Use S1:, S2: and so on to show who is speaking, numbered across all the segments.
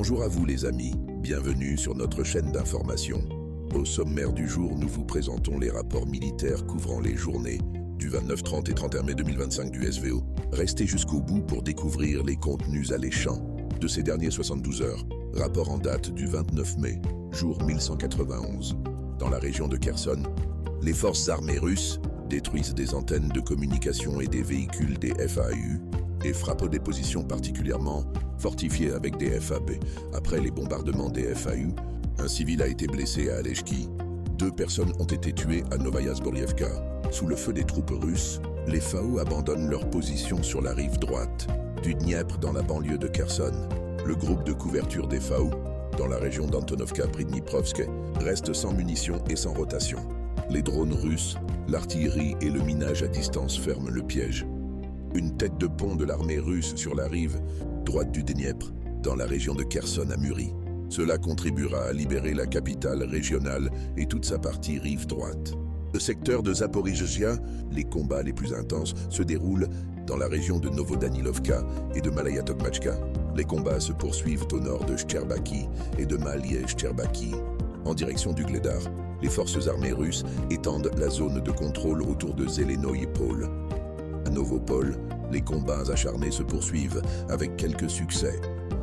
S1: Bonjour à vous les amis, bienvenue sur notre chaîne d'information. Au sommaire du jour, nous vous présentons les rapports militaires couvrant les journées du 29, 30 et 31 mai 2025 du SVO. Restez jusqu'au bout pour découvrir les contenus alléchants de ces derniers 72 heures. Rapport en date du 29 mai, jour 1191. Dans la région de Kherson, les forces armées russes détruisent des antennes de communication et des véhicules des FAU et frappent des positions particulièrement fortifiées avec des FAB. Après les bombardements des FAU, un civil a été blessé à Alechki. 2 personnes ont été tuées à Novaya Zborivka. Sous le feu des troupes russes, les FAO abandonnent leur position sur la rive droite du Dniepr dans la banlieue de Kherson. Le groupe de couverture des FAO, dans la région d'Antonovka-Pridniprovsk, reste sans munitions et sans rotation. Les drones russes, l'artillerie et le minage à distance ferment le piège. Une tête de pont de l'armée russe sur la rive droite du Dniepr, dans la région de Kherson, a mûri. Cela contribuera à libérer la capitale régionale et toute sa partie rive droite. Le secteur de Zaporizhzhia, les combats les plus intenses se déroulent dans la région de Novodanilovka et de Malaya Tokmachka. Les combats se poursuivent au nord de Shcherbaki et de Malie-Shcherbaki. En direction du Gledar, les forces armées russes étendent la zone de contrôle autour de Zelenoïpol. À Novopol, les combats acharnés se poursuivent avec quelques succès.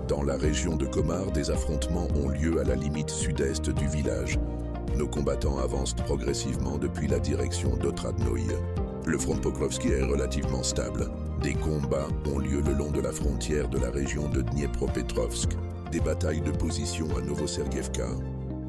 S1: Dans la région de Komar, des affrontements ont lieu à la limite sud-est du village. Nos combattants avancent progressivement depuis la direction d'Otradnoï. Le front Pokrovski est relativement stable. Des combats ont lieu le long de la frontière de la région de Dniepropetrovsk. Des batailles de position à Novosergievka.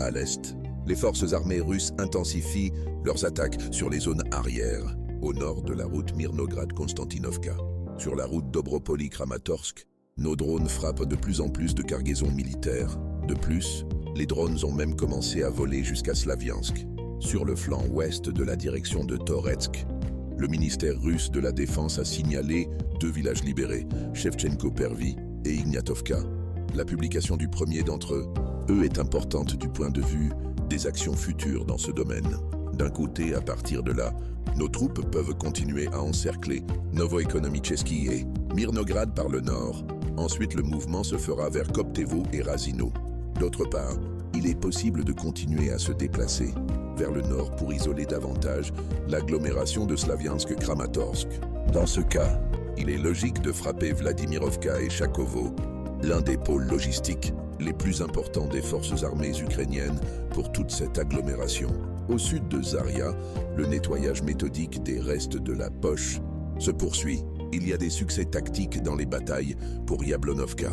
S1: À l'est, les forces armées russes intensifient leurs attaques sur les zones arrières, au nord de la route Mirnograd-Konstantinovka. Sur la route Dobropoli-Kramatorsk, nos drones frappent de plus en plus de cargaisons militaires. De plus, les drones ont même commencé à voler jusqu'à Slaviansk. Sur le flanc ouest de la direction de Toretsk, le ministère russe de la Défense a signalé 2 villages libérés, Shevchenko-Pervi et Ignatovka. La publication du premier d'entre eux est importante du point de vue des actions futures dans ce domaine. D'un côté, à partir de là, nos troupes peuvent continuer à encercler Novoekonomicheski et Mirnograd par le nord. Ensuite, le mouvement se fera vers Koptevo et Razino. D'autre part, il est possible de continuer à se déplacer vers le nord pour isoler davantage l'agglomération de Slaviansk-Kramatorsk. Dans ce cas, il est logique de frapper Vladimirovka et Chakovo, l'un des pôles logistiques les plus importants des forces armées ukrainiennes pour toute cette agglomération. Au sud de Zaria, le nettoyage méthodique des restes de la poche se poursuit. Il y a des succès tactiques dans les batailles pour Yablonovka.